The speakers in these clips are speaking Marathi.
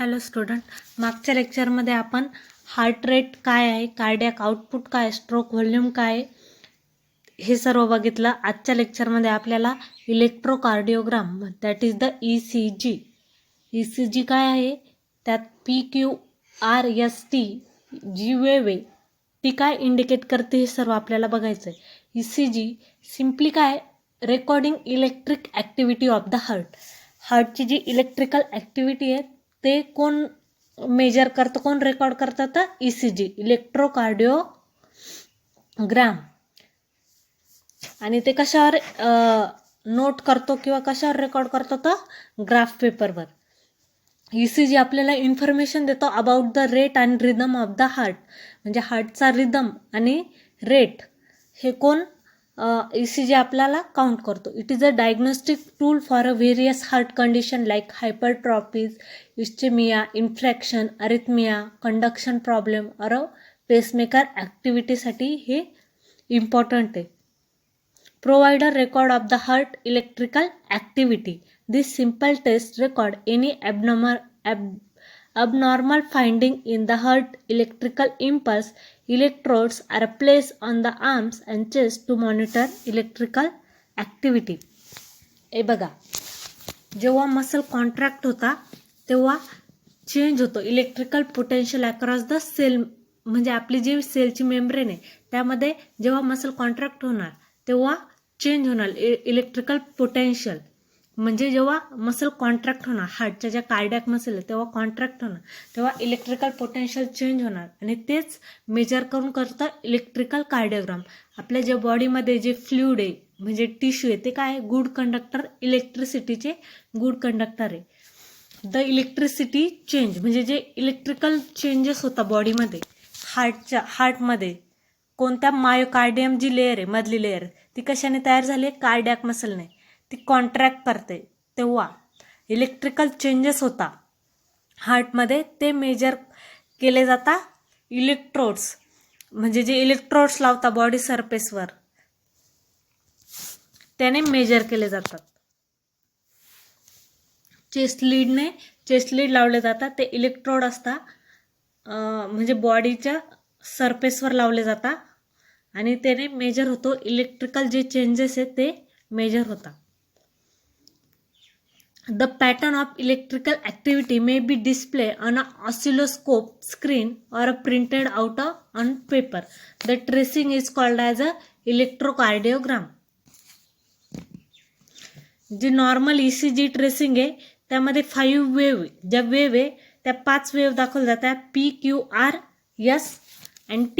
हॅलो स्टुडंट, मागच्या लेक्चरमध्ये आपण हार्ट रेट काय आहे, कार्डियाक आउटपुट काय, स्ट्रोक व्हॉल्यूम काय हे सर्व बघितलं. आजच्या लेक्चरमध्ये आपल्याला electrocardiogram that is the ECG. ECG काय आहे, त्यात PQRST जी वेव आहे ती काय इंडिकेट करते हे सर्व आपल्याला बघायचं आहे. ECG सिम्पली काय, recording electric activity of the हार्टची जी इलेक्ट्रिकल ॲक्टिव्हिटी आहे ते कोण मेजर करतं, कोण रेकॉर्ड करतं, तर ECG इलेक्ट्रोकार्डिओग्राम. आणि ते कशावर नोट करतो किंवा कशावर रेकॉर्ड करतो, तर ग्राफ पेपरवर. ECG आपल्याला इन्फॉर्मेशन देतो about the rate and rhythm of the heart, म्हणजे हार्टचा रिदम आणि रेट हे कोण ECG आपल्याला काउंट करतो. It is a diagnostic tool for a various heart condition like hypertrophies, ischaemia, infarction, arrhythmia, conduction problem और पेसमेकर ॲक्टिव्हिटीसाठी हे इम्पॉर्टंट आहे. Provide a record of the heart electrical activity. This simple test record any abnormal finding in the heart electrical impulse. Electrodes are placed on the arms and chest to monitor electrical activity. हे बघा, जेव्हा मसल कॉन्ट्रॅक्ट होता तेव्हा चेंज होतो electrical potential across the cell, म्हणजे आपली जी सेलची मेम्ब्रेन आहे त्यामध्ये जेव्हा मसल कॉन्ट्रॅक्ट होणार तेव्हा चेंज होणार इलेक्ट्रिकल पोटेन्शियल. म्हणजे जेव्हा मसल कॉन्ट्रॅक्ट होणार, हार्टच्या ज्या कार्डियाक मसल आहे तेव्हा कॉन्ट्रॅक्ट होणार तेव्हा इलेक्ट्रिकल पोटेन्शियल चेंज होणार आणि तेच मेजर करून करतं इलेक्ट्रिकल कार्डिओग्राम. आपल्या ज्या बॉडीमध्ये जे फ्लुइड आहे म्हणजे टिश्यू आहे ते काय आहे, गुड कंडक्टर, इलेक्ट्रिसिटीचे गुड कंडक्टर आहे. द इलेक्ट्रिसिटी चेंज म्हणजे जे इलेक्ट्रिकल चेंजेस होता बॉडीमध्ये, हार्टमध्ये कोणत्या मायोकार्डियम जी लेअर आहे, मधली लेअर, ती कशाने तयार झाली आहे, कार्डियाक मसलने. ती कॉन्ट्रॅक्ट करते तेव्हा इलेक्ट्रिकल चेंजेस होता हार्टमध्ये, ते मेजर केले जातात इलेक्ट्रोड्स, म्हणजे जे इलेक्ट्रोड्स लावता बॉडी सरफेसवर त्याने मेजर केले जातात. चेस्ट लीड लावले जातात, ते इलेक्ट्रोड असतात, म्हणजे बॉडीच्या सरफेसवर लावले जातात आणि त्याने मेजर होतो इलेक्ट्रिकल जे चेंजेस आहेत ते मेजर होतात. The pattern of electrical activity may be display on a oscilloscope screen और a printed out on paper. The tracing is called as a electrocardiogram. जे नॉर्मल ECG ट्रेसिंग आहे त्यामध्ये 5 वेव, ज्या वेव आहे त्या 5 वेव दाखवल्या जातात, PQRS and T.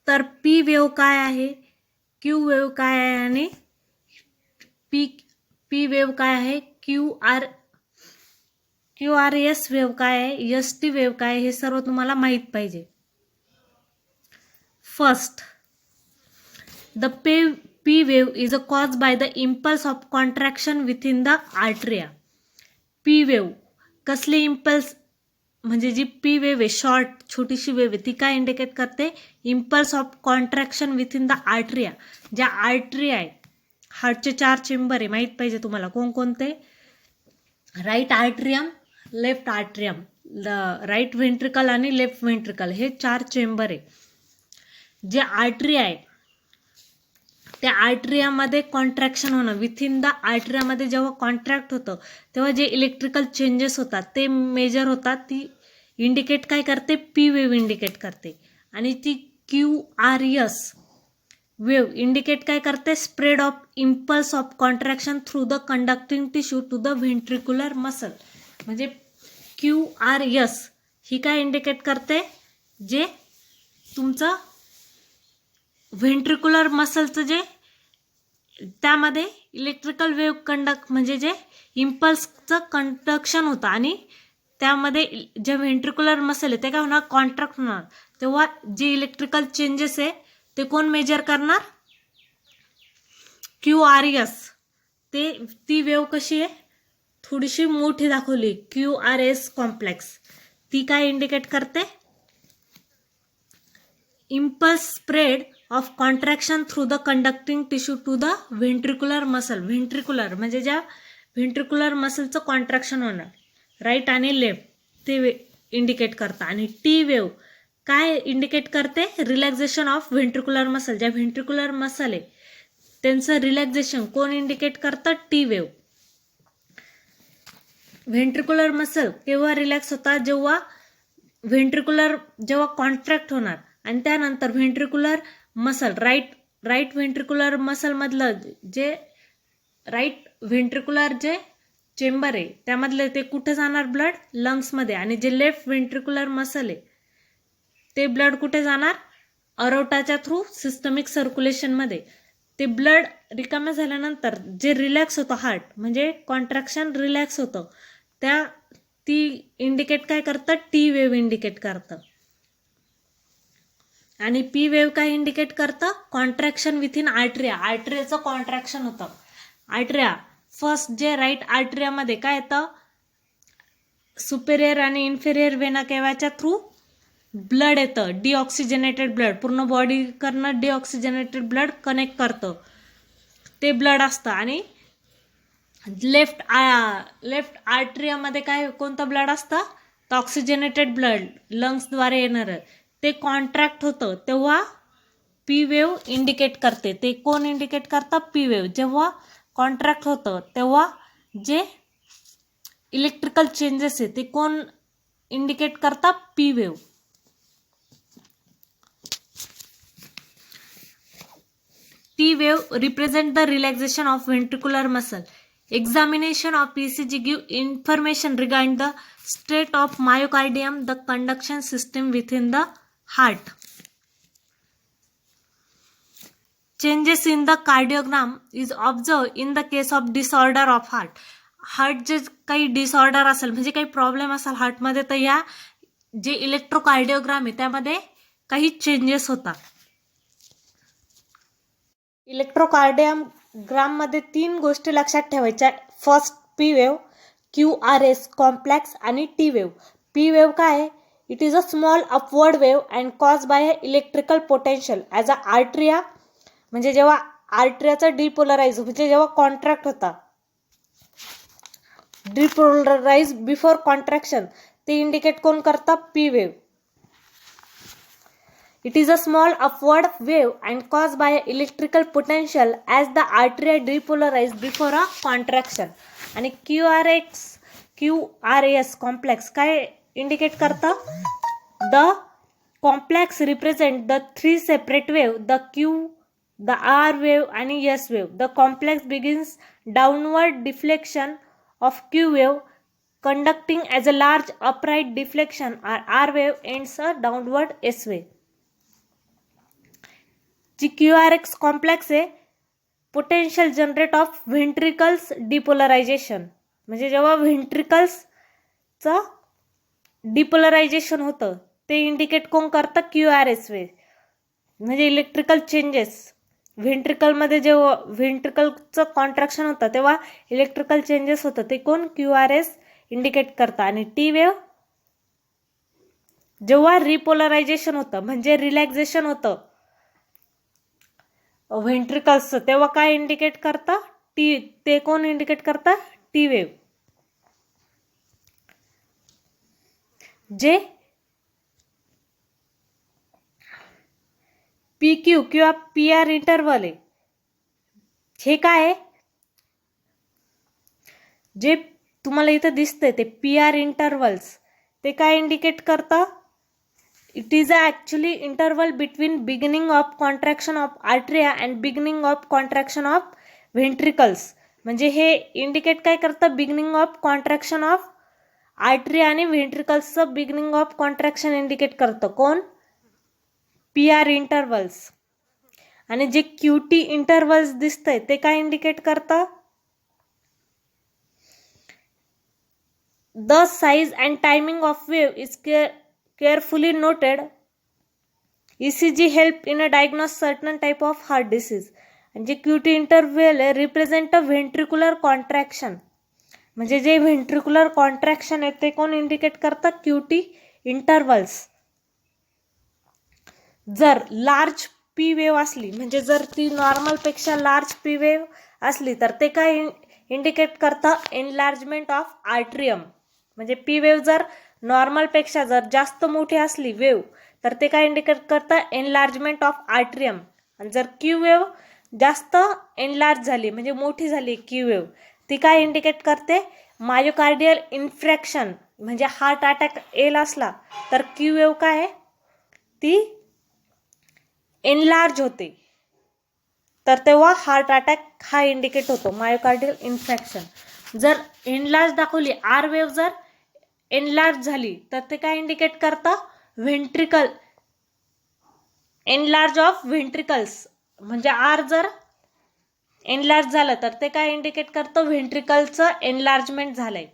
तर P वेव काय आहे, Q वेव काय आहे आणि P वेव काय आहे, QRS वेव काय आहे, ST वेव काय आहे, हे सर्व तुम्हाला माहित पाहिजे. First, the P wave is a cause by the impulse of contraction within the atria. P wave कसले इम्पल्स, म्हणजे जी P वेव आहे, शॉर्ट छोटीशी वेव आहे, ती काय इंडिकेट करते, impulse of contraction within the atria. ज्या आर्टरिया आहे, हार्टचे 4 चेंबर आहे, माहीत पाहिजे तुम्हाला कोणकोणते, right atrium, left atrium, right ventricle आणि लेफ्ट व्हेंट्रिकल, हे 4 चेंबर आहे. जे आर्टरिया आहे त्या आर्टरियामध्ये कॉन्ट्रॅक्शन होणं, विथिन द आर्टरियामध्ये जेव्हा कॉन्ट्रॅक्ट होतं तेव्हा जे इलेक्ट्रिकल चेंजेस होतात ते मेजर होतात. ती इंडिकेट काय करते, P वेव इंडिकेट करते. आणि ती QRS वेव इंडिकेट काय करते, spread of impulse of contraction through the conducting tissue to the ventricular muscle. म्हणजे QRS ही काय इंडिकेट करते, जे तुमचं व्हेंट्रिक्युलर मसलचं जे त्यामध्ये इलेक्ट्रिकल वेव कंडक्ट, म्हणजे जे इम्पल्सचं कंडक्शन होतं आणि त्यामध्ये जे व्हेंट्रिक्युलर मसल आहे ते काय होणार, कॉन्ट्रॅक्ट होणार. तेव्हा जे इलेक्ट्रिकल चेंजेस आहे ते कोण मेजर करणार, QRS. ती वेव कशी आहे, थोडीशी मोठी दाखवली, QRS कॉम्प्लेक्स. ती काय इंडिकेट करते, impulse spread of contraction through the conducting tissue to the ventricular muscle. Ventricular म्हणजे ज्या व्हेंट्रिक्युलर मसलचं कॉन्ट्रॅक्शन होणार, राईट आणि लेफ्ट ते इंडिकेट करतं. आणि टी वेव्ह काय इंडिकेट करते? Relaxation of ventricular muscle. ज्या व्हेंट्रिक्युलर मसल आहे त्यांचं रिलॅक्झेशन कोण इंडिकेट करतं? T wave. व्हेंट्रिक्युलर मसल केव्हा रिलॅक्स होतात? जेव्हा कॉन्ट्रॅक्ट होणार आणि त्यानंतर व्हेंट्रिक्युलर मसल राईट व्हेंट्रिक्युलर मसलमधलं जे राईट व्हेंट्रिक्युलर जे चेंबर आहे त्यामधले ते कुठे जाणार? ब्लड लंग्समध्ये. आणि जे लेफ्ट व्हेंट्रिक्युलर मसल आहे ते ब्लड कुठे जाणार? अरोटाच्या थ्रू सिस्टमिक सर्क्युलेशनमध्ये. ते ब्लड रिकाम्या झाल्यानंतर जे रिलॅक्स होतं हार्ट, म्हणजे कॉन्ट्रॅक्शन रिलॅक्स होतं, ती इंडिकेट काय करतं? टी वेव्ह इंडिकेट करतं. आणि पी वेव्ह काय इंडिकेट करतं? Contraction within atria. आर्टरियाचं कॉन्ट्रॅक्शन होतं. आर्टरिया फर्स्ट जे राईट आर्टरियामध्ये काय येतं? सुपेरियर आणि इन्फेरियर वेना केवाच्या थ्रू ब्लड येतं, डिऑक्सिजनेटेड ब्लड. पूर्ण बॉडीकडनं डिऑक्सिजनेटेड ब्लड कनेक्ट करतं, ते ब्लड असतं. आणि लेफ्ट आर्टरियामध्ये काय कोणतं ब्लड असतं? तर ऑक्सिजनेटेड ब्लड लंग्सद्वारे येणारं, ते कॉन्ट्रॅक्ट होतं तेव्हा पी वेव्ह इंडिकेट करते. ते कोण इंडिकेट करतं? P wave. जेव्हा कॉन्ट्रॅक्ट होतं तेव्हा जे इलेक्ट्रिकल चेंजेस आहे ते कोण इंडिकेट करतं? P wave. T wave represent the relaxation of ventricular muscle. Examination of ECG give information regarding the state of myocardium, the conduction system within the heart. Changes in the cardiogram is observed in the case of disorder of heart. Heart जे काही डिसऑर्डर असेल, म्हणजे काही प्रॉब्लेम असेल हार्टमध्ये, तर या जे इलेक्ट्रोकार्डिओग्राम आहे त्यामध्ये काही चेंजेस होतात. इलेक्ट्रोकार्डिओग्राममध्ये 3 गोष्टी लक्षात ठेवायच्या. First P wave, QRS complex आणि टी वेव्ह. पी वेव्ह काय आहे? It is a small upward wave and cause by a electrical potential as a atria. म्हणजे जेव्हा आर्टरियाचं डिपोलराइज, म्हणजे जेव्हा कॉन्ट्रॅक्ट होता, डिपोलराइज बिफोर कॉन्ट्रॅक्शन, ते इंडिकेट कोण करतं? P wave. It is a small upward wave and caused by electrical potential as the artery depolarized before a contraction. आणि QRS complex काय इंडिकेट करतं? The complex represent the 3 separate wave, the Q, the R wave आणि S wave. The complex begins downward deflection of Q wave conducting as a large upright deflection, or R wave ends a downward S wave. जी QRS कॉम्प्लेक्स आहे, potential generate of ventricles depolarisation. म्हणजे जेव्हा व्हेंट्रिकल्सचं डिपोलरायझेशन होतं ते इंडिकेट कोण करतं? QRS wave. म्हणजे इलेक्ट्रिकल चेंजेस व्हेंट्रिकलमध्ये, जेव्हा व्हेंट्रिकलचं कॉन्ट्रॅक्शन होतं तेव्हा इलेक्ट्रिकल चेंजेस होतं, ते कोण? QRS इंडिकेट करतं. आणि टी वेव्ह जेव्हा रिपोलरायझेशन होतं, म्हणजे रिलॅक्झेशन होतं व्हेंट्रिकल्सचं, तेव्हा काय इंडिकेट करतं? ते कोण इंडिकेट करतं? T wave. जे PQ किंवा PR इंटरव्हल आहे, हे काय आहे? जे तुम्हाला इथं दिसतंय ते PR इंटरव्हल्स, ते काय इंडिकेट करतं? It is actually interval between beginning of contraction of arteria and beginning of contraction of ventricles. म्हणजे हे इंडिकेट काय करतं? बिगिनिंग ऑफ कॉन्ट्रॅक्शन ऑफ आर्टरिया आणि व्हेंट्रिकल्सचं बिगिनिंग ऑफ कॉन्ट्रॅक्शन इंडिकेट करतं. कोण? PR intervals. आणि जे QT इंटरव्हल्स दिसतंय ते काय इंडिकेट करतं? The size and timing of wave is carefully noted. ECG help in a diagnose certain type of heart disease. आणि जे QT इंटरव्हल रिप्रेझेंट अ व्हेंट्रिक्युलर कॉन्ट्रॅक्शन. म्हणजे जे व्हेंट्रिक्युलर कॉन्ट्रॅक्शन आहे ते कोण इंडिकेट करतं? QT intervals. जर लार्ज पी वेव्ह असली, म्हणजे जर ती नॉर्मलपेक्षा लार्ज पी वेव्ह असली, तर ते काय इंडिकेट करतं एनलार्जमेंट ऑफ आर्ट्रियम. म्हणजे पी वेव्ह जर नॉर्मलपेक्षा जर जास्त मोठी असली वेव्ह तर ते काय इंडिकेट करतं एनलार्जमेंट ऑफ आर्ट्रियम. आणि जर क्यू वेव्ह जास्त एनलार्ज झाली म्हणजे मोठी झाली क्यू वेव्ह ती काय इंडिकेट करते मायोकार्डियल इन्फ्रॅक्शन. म्हणजे हार्ट अटॅक येईल असला तर क्यू वेव्ह काय आहे ती एनलार्ज होते, तर तेव्हा हार्ट अटॅक हा इंडिकेट होतो मायोकार्डियल इन्फ्रॅक्शन. जर एनलार्ज दाखवली आर वेव्ह जर एनलार्ज झाली तर ते काय इंडिकेट करतं व्हेंट्रिकल एनलार्ज ऑफ व्हेंट्रिकल्स. म्हणजे आर जर एनलार्ज झालं तर ते काय इंडिकेट करतं व्हेंट्रिकलचं एनलार्जमेंट झालंय.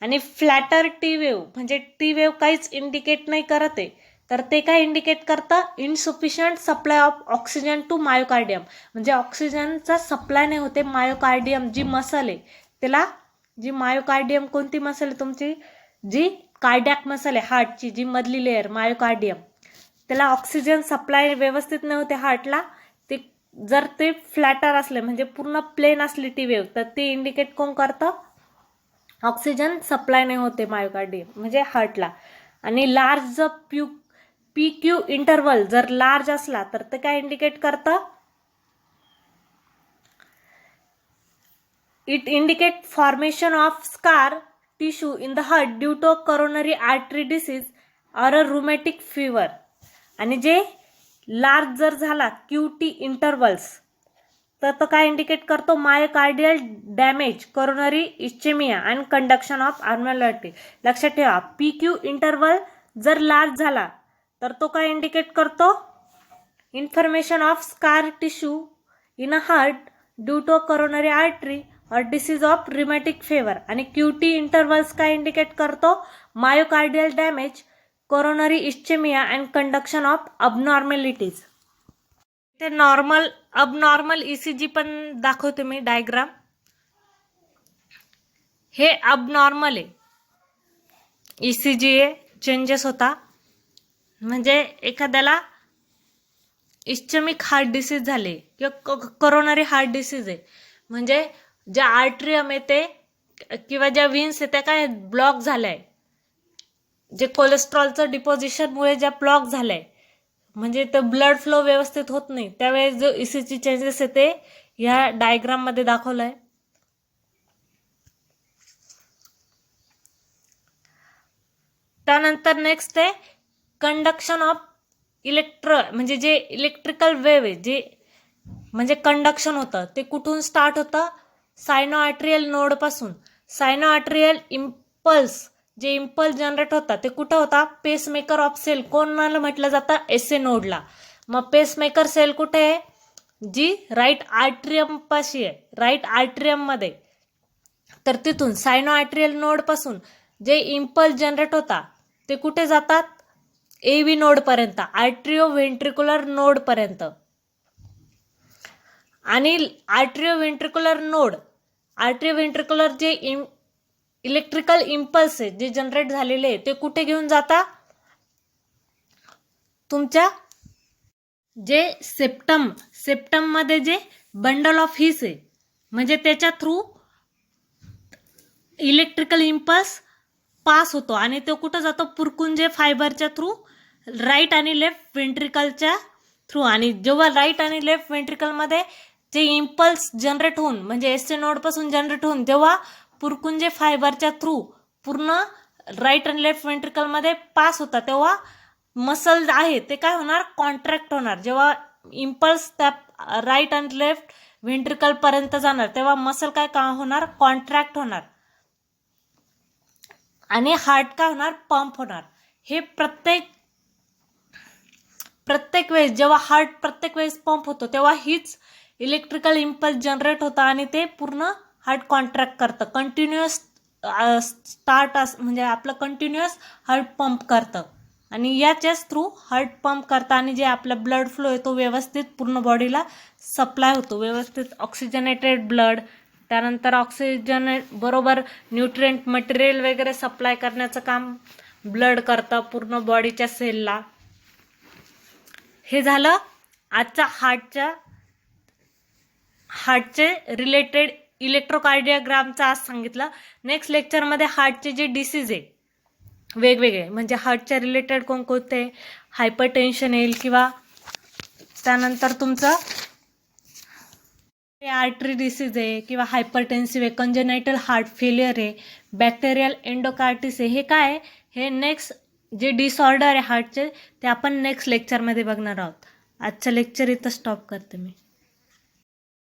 आणि फ्लॅटर टी वेव्ह म्हणजे टी वेव्ह काहीच इंडिकेट नाही करत आहे तर ते काय इंडिकेट करतं insufficient supply of oxygen two myocardium. म्हणजे ऑक्सिजनचा सप्लाय नाही होते मायोकार्डियम जी मसल आहे त्याला. जी मायोकार्डियम कोणती मसल आहे तुमची जी कार्डियक मसल आहे हार्टची जी मधली लेअर मायोकार्डियम त्याला ऑक्सिजन सप्लाय व्यवस्थित नाही होते हार्टला. ते जर ते फ्लॅटर असले म्हणजे पूर्ण प्लेन असली टी वेव्ह तर ते इंडिकेट कोण करतं ऑक्सिजन सप्लाय नाही होते मायोकार्डियम म्हणजे हार्टला. आणि लार्ज पी क्यू इंटरवल जर लार्ज असला तर ते काय इंडिकेट करतं it indicate formation of scar tissue in the heart due to coronary artery disease or a rheumatic fever. आणि जे लार्ज जर झाला क्यू टी इंटरवल्स तर तो काय इंडिकेट करतो myocardial damage coronary ischaemia and conduction of abnormality. लक्षात ठेवा पी क्यू इंटरवल जर लार्ज झाला तर तो काय इंडिकेट करतो information of scar tissue in a heart due to coronary artery और डिसीज ऑफ रिमॅटिक फेवर. आणि क्यू टी इंटरवल्स काय इंडिकेट करतो myocardial damage coronary ischaemia and conduction of abnormalities. ते नॉर्मल अबनॉर्मल ईसीजी पण दाखवते मी डायग्राम. हे अबनॉर्मल आहे ईसीजी चेंजेस होता. म्हणजे एखाद्याला इस्चेमिक हार्ट डिसीज झाले किंवा कोरोनरी हार्ट डिसीज आहे म्हणजे ज्या आर्ट्रियम आहे ते किंवा ज्या व्हीन्स आहे त्या काय ब्लॉक झाल्या जे कोलेस्ट्रॉलचं डिपॉझिशनमुळे ज्या ब्लॉक झालंय म्हणजे ते ब्लड फ्लो व्यवस्थित होत नाही त्यावेळेस जो ईसीजी चेंजेस आहे ते ह्या डायग्राम मध्ये दाखवलंय. त्यानंतर नेक्स्ट आहे कंडक्शन ऑफ म्हणजे जे इलेक्ट्रिकल वेव्ह आहे जे म्हणजे कंडक्शन होतं ते कुठून स्टार्ट होतं सायनो आर्ट्रियल नोड पासून. सायनो आर्ट्रियल इम्पल्स जे इम्पल्स जनरेट होता ते कुठं होता पेसमेकर ऑफ सेल कोणाला म्हटलं जातं एसए नोडला. मग पेसमेकर सेल कुठे आहे जी राईट आर्ट्रियम पाशी आहे राईट आर्ट्रियम मध्ये. तर तिथून सायनो आर्ट्रियल नोड पासून जे इम्पल्स जनरेट होता ते कुठे जातात एव्ही नोड पर्यंत आर्ट्रिओ व्हेंट्रिक्युलर नोड पर्यंत. आणि आर्ट्रिओ व्हेंट्रिक्युलर जे इलेक्ट्रिकल इम्पल्स आहे जे जनरेट झालेले आहे ते कुठे घेऊन जाता तुमच्या जे सेप्टम मध्ये जे बंडल ऑफ हिस आहे म्हणजे त्याच्या थ्रू इलेक्ट्रिकल इम्पल्स पास होतो आणि तो कुठं जातो पुरकुंजे फायबरच्या थ्रू राईट आणि लेफ्ट व्हेंट्रिकलच्या थ्रू. आणि जेव्हा राईट आणि लेफ्ट व्हेंट्रिकलमध्ये जे इम्पल्स जनरेट होऊन म्हणजे एसए नोड पासून जनरेट होऊन जेव्हा पुरकुंजे फायबरच्या थ्रू पूर्ण राईट आणि लेफ्ट व्हेंट्रिकलमध्ये पास होता तेव्हा मसल आहे ते काय होणार कॉन्ट्रॅक्ट होणार. जेव्हा इम्पल्स त्या राईट आणि लेफ्ट व्हेंट्रिकल पर्यंत जाणार तेव्हा मसल काय होणार कॉन्ट्रॅक्ट होणार आणि हार्ट काय होणार पंप होणार. हे प्रत्येक वेळेस जेव्हा हार्ट प्रत्येक वेळेस पंप होतो तेव्हा हीच इलेक्ट्रिकल इम्पल्स जनरेट होतं आणि ते पूर्ण हार्ट कॉन्ट्रॅक्ट करतं कंटिन्युअस म्हणजे आपलं कंटिन्युअस हार्ट पंप करतं आणि याच्याच थ्रू हार्ट पंप करतं आणि जे आपला ब्लड फ्लो आहे तो व्यवस्थित पूर्ण बॉडीला सप्लाय होतो व्यवस्थित ऑक्सिजनेटेड ब्लड. त्यानंतर ऑक्सिजन बरोबर न्यूट्रिएंट मटेरियल वगैरे सप्लाय करण्याचं काम ब्लड करतं पूर्ण बॉडीच्या सेलला. हे झालं आजच्या हार्टचे रिलेटेड इलेक्ट्रोकार्डिओग्रामचा आज सांगितलं. नेक्स्ट लेक्चरमध्ये हार्टचे जे डिसीज आहे वेगवेगळे, म्हणजे हार्टच्या रिलेटेड कोणकोणते, हायपरटेन्शन येईल किंवा त्यानंतर तुमचं आर्टरी डिसीज आहे किंवा हायपरटेन्सिव्ह आहे, कंजेनायटल हार्ट फेलियर आहे, बॅक्टेरियल एंडोकार्टिस आहे. हे काय आहे, हे नेक्स्ट जे डिसऑर्डर आहे हार्टचे ते आपण नेक्स्ट लेक्चरमध्ये बघणार आहोत. आजचं लेक्चर इथं स्टॉप करते मी.